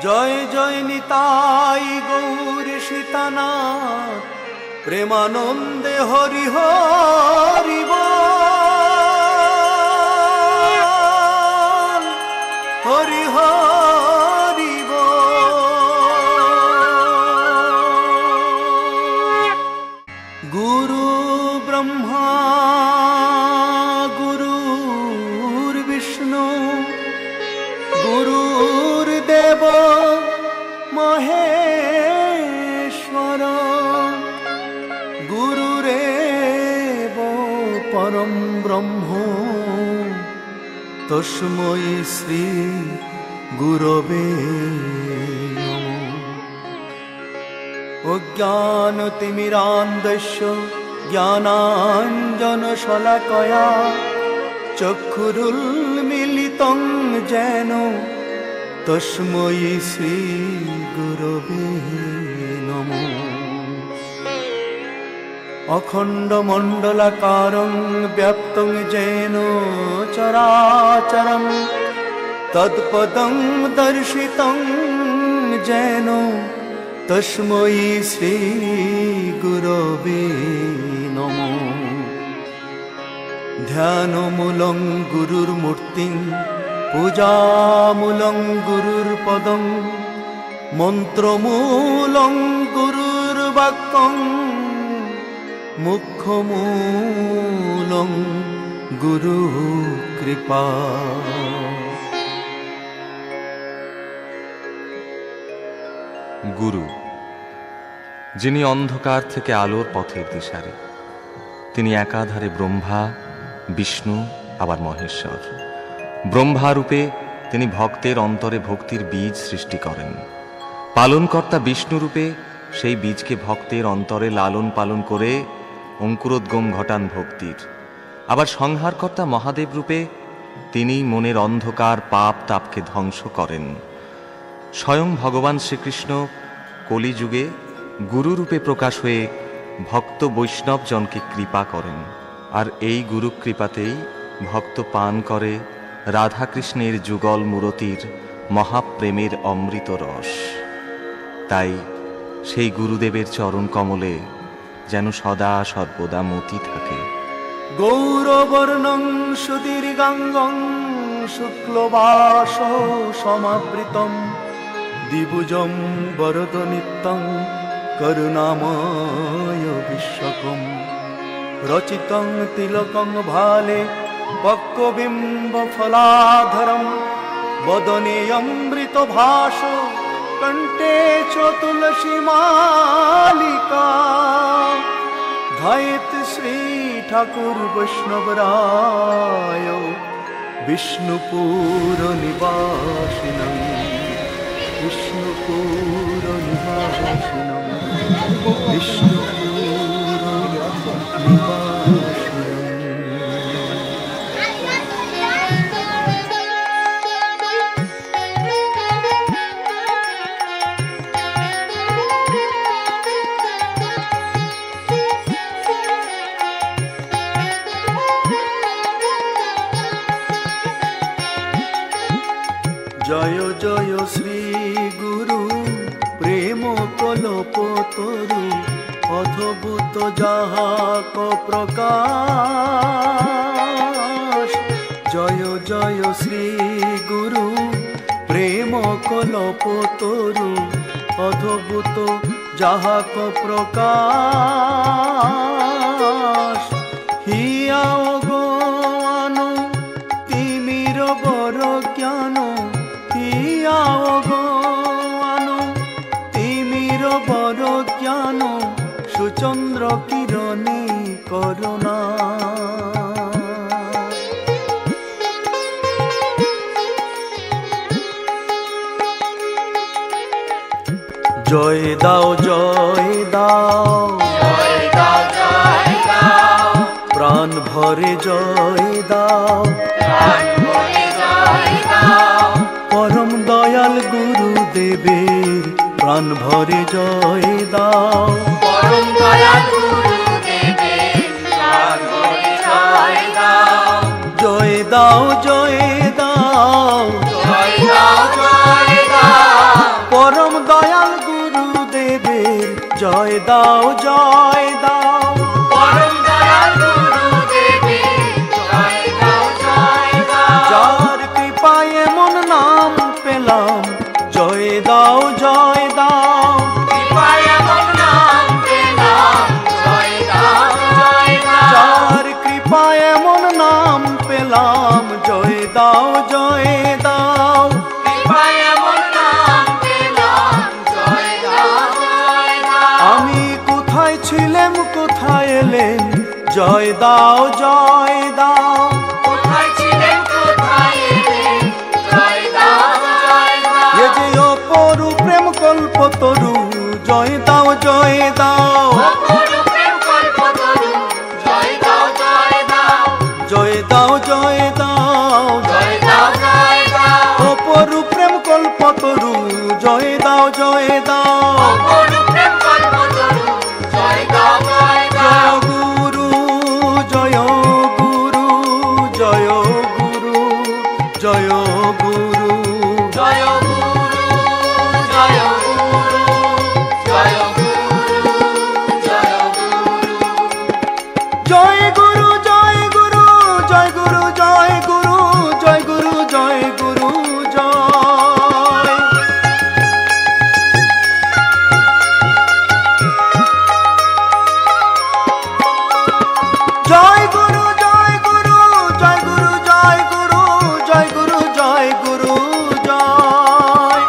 জয় জয় নিতাই গৌর সীতানাথ প্রেমানন্দে হরি হরি বল হরি হরি বল। গুরু ব্রহ্মা গুরুর বিষ্ণু গুরুর্দেব মহেশ্বর গুরুরেব পরম ব্রহ্ম তস্मै শ্রী গুরবে নমঃ। অজ্ঞানতিমিরান্ধস্য জ্ঞানাঞ্জনশলাকয়া চক্ষুরুন্মিলিतं যেন তস্मै শ্রী গুরবে নমঃ। অখণ্ডমণ্ডলাকারং ব্যাপ্তং যেন চরাচরং তৎপদং দর্শিतं যেন তস্मै শ্রী গুরবে নমঃ। ধ্যানমূলং গুরুর্মূর্তিং পূজামূলং গুরুর্পদং মন্ত্রমূলং গুরুর্বাক্যং মুখ্যমূলং গুরু কৃপা। গুরু, যিনি অন্ধকার থেকে আলোর পথের দিশারি, তিনি একাধারে ব্রহ্মা, বিষ্ণু আবার মহেশ্বর। ব্রহ্মারূপে তিনি ভক্তের অন্তরে ভক্তির বীজ সৃষ্টি করেন। পালনকর্তা বিষ্ণুরূপে সেই বীজকে ভক্তের অন্তরে লালন পালন করে অঙ্কুরোদ্গম ঘটান ভক্তির। আবার সংহারকর্তা মহাদেব রূপে তিনি মনের অন্ধকার পাপ তাপকে ধ্বংস করেন। স্বয়ং ভগবান শ্রীকৃষ্ণ কলিযুগে গুরুরূপে প্রকাশ হয়ে ভক্ত বৈষ্ণবজনকে কৃপা করেন। আর এই গুরু কৃপাতেই ভক্ত পান করে রাধাকৃষ্ণের যুগল মূরতির মহাপ্রেমের অমৃত রস। তাই সেই গুরুদেবের চরণ কমলে যেন সদা সর্বদা মতি থাকে। গৌরবর্ণং সুদীর্ঘাঙ্গং শুক্লবাস সমাবৃতম দ্বিভুজং বরদ নিত্যং করুণাময় বিশ্বকম রচিতং তিলকং ভালে পক্কবিম্ব ফলাধরম বদনে অমৃত ভাস কণ্ঠে চ তুলসী মালিকা ধায়েত শ্রী ঠাকুর বৈষ্ণবরায় বিষ্ণুপুর নিবাসিনং বিষ্ণুপুর নিবাসিনং বিষ্ণুপুর নিবাসিনং। জয় জয় শ্রী গুরু প্রেম কল্পতরু অদ্ভুত যাহাক প্রকাশ। জয় জয় শ্রী গুরু প্রেম কল্পতরু অদ্ভুত যাহাক প্রকাশ। হিয়া অজ্ঞান তিমির বর জ্ঞান তিমির বর জ্ঞান সুচন্দ্র কিরণী করুণা। জয় দাও জয় দাও প্রাণ ভরে জয় দাও পরম দয়াল গুরুদেবের প্রাণ ভরে জয় দাও। পরম দয়াল গুরুদেবের প্রাণ ভরে জয় দাও। জয় দাও জয় দাও জয় দাও জয় দাও দাও জয় দাও। পরম দয়াল গুরুদেবের জয় দাও জয় দাও। যার কৃপায় এমন নাম পেলাম, জয় দাও জয় দাও। কৃপায় এমন নাম পেলাম, জয় দাও জয় দাও। যার কৃপায় এমন নাম পেলাম, জয় দাও জয় দাও। কৃপায় এমন নাম পেলাম, জয় দাও জয় দাও। আমি কোথায় ছিলাম কোথায় এলেন, জয় দাও জয় দাও। কোথায় ছিলেন কোথায় এলেন, জয় দাও জয় দাও। এ যে অপরূপ প্রেম কল্পতরু, জয় দাও জয় দাও। অপরূপ প্রেম কল্পতরু, জয় দাও জয় দাও। জয় দাও জয় দাও। জয় দাও জয় দাও। অপরূপ প্রেম কল্পতরু, জয় দাও জয় দাও। অপরূপ প্রেম কল্পতরু, জয় দাও জয় দাও। জয় গুরু জয় গুরু জয় গুরু জয় গুরু। জয় গুরু জয় গুরু জয় গুরু জয় গুরু। জয় গুরু জয় গুরু জয় গুরু জয় গুরু জয় গুরু জয় গুরু জয়। জয় গুরু জয় গুরু জয় গুরু জয় গুরু জয় গুরু জয় গুরু জয়।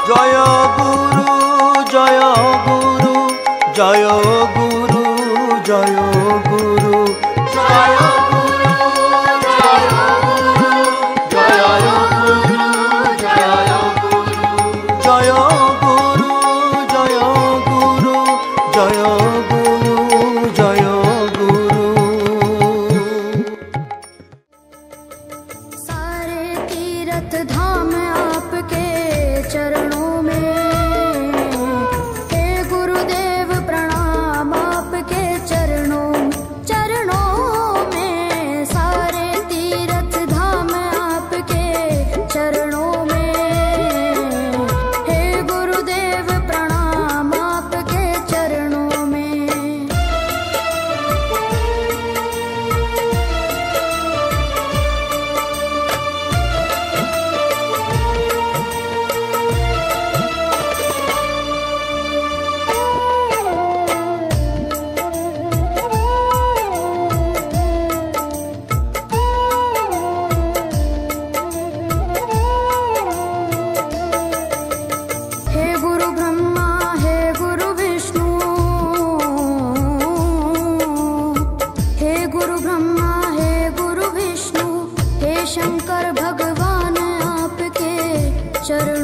জয় গুরু জয় গুরু জয় গুরু জয় গুরু। জয় গুরু জয় গুরু জয় গুরু জয় গুরু। জয় গুরু জয় গুরু জয় গুরু জয় গুরু। सारे तीर्थ धाम आपके चरणों में, हे गुरुदेव प्रणाम आपके चरणों चरणों में। सारे तीर्थ धाम आपके चरणों में, हे गुरुदेव प्रणाम आपके चरणों में। हे गुरु ब्रह्मा हे गुरु विष्णु, हे गुरु ब्रह्मा हे गुरु विष्णु, हे शंकर भगवान आपके चरण